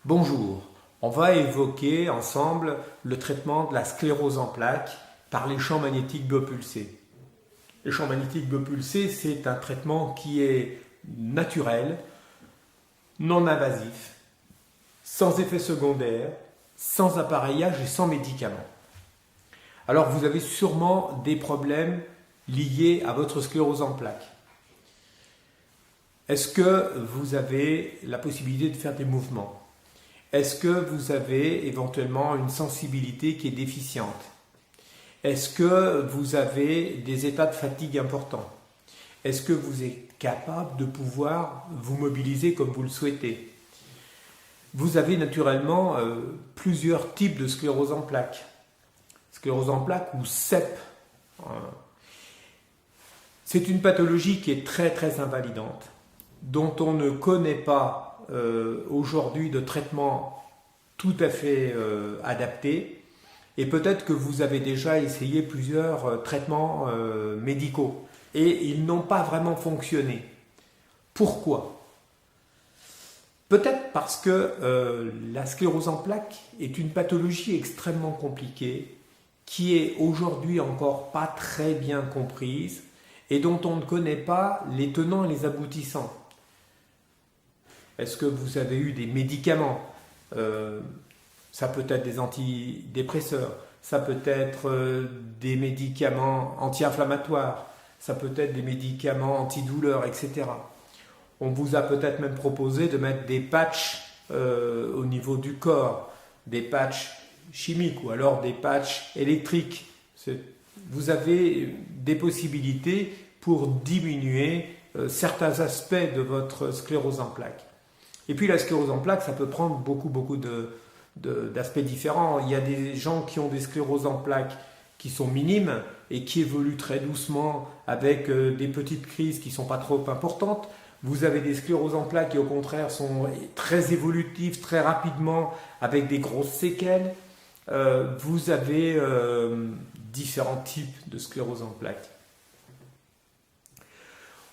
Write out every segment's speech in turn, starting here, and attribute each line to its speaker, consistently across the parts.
Speaker 1: Bonjour, on va évoquer ensemble le traitement de la sclérose en plaques par les champs magnétiques biopulsés. Les champs magnétiques biopulsés, c'est un traitement qui est naturel, non invasif, sans effet secondaire, sans appareillage et sans médicaments. Alors vous avez sûrement des problèmes liés à votre sclérose en plaques. Est-ce que vous avez la possibilité de faire des mouvements ? Est-ce que vous avez éventuellement une sensibilité qui est déficiente? Est-ce que vous avez des états de fatigue importants? Est-ce que vous êtes capable de pouvoir vous mobiliser comme vous le souhaitez? Vous avez naturellement plusieurs types de sclérose en plaques. Sclérose en plaques ou CEP. C'est une pathologie qui est très invalidante, dont on ne connaît pas aujourd'hui de traitement tout à fait adapté, et peut-être que vous avez déjà essayé plusieurs traitements médicaux et ils n'ont pas vraiment fonctionné. Pourquoi? Peut-être parce que la sclérose en plaques est une pathologie extrêmement compliquée qui est aujourd'hui encore pas très bien comprise et dont on ne connaît pas les tenants et les aboutissants. Est-ce que vous avez eu des médicaments? Ça peut être des antidépresseurs, ça peut être des médicaments anti-inflammatoires, ça peut être des médicaments antidouleurs, etc. On vous a peut-être même proposé de mettre des patchs au niveau du corps, des patchs chimiques ou alors des patchs électriques. Vous avez des possibilités pour diminuer certains aspects de votre sclérose en plaques. Et puis la sclérose en plaques, ça peut prendre beaucoup d'aspects différents. Il y a des gens qui ont des scléroses en plaques qui sont minimes et qui évoluent très doucement avec des petites crises qui ne sont pas trop importantes. Vous avez des scléroses en plaques qui au contraire sont très évolutives, très rapidement, avec des grosses séquelles. Vous avez différents types de sclérose en plaques.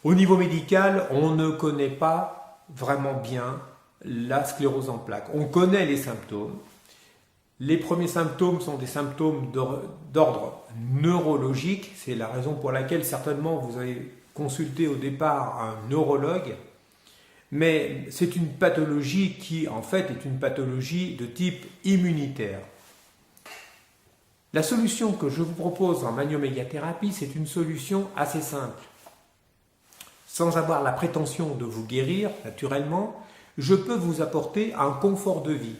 Speaker 1: Au niveau médical, on ne connaît pas vraiment bien la sclérose en plaques. On connaît les symptômes. Les premiers symptômes sont des symptômes d'ordre neurologique. C'est la raison pour laquelle certainement vous avez consulté au départ un neurologue. Mais c'est une pathologie qui en fait est une pathologie de type immunitaire. La solution que je vous propose en magnétomégathérapie, c'est une solution assez simple. Sans avoir la prétention de vous guérir, naturellement, je peux vous apporter un confort de vie.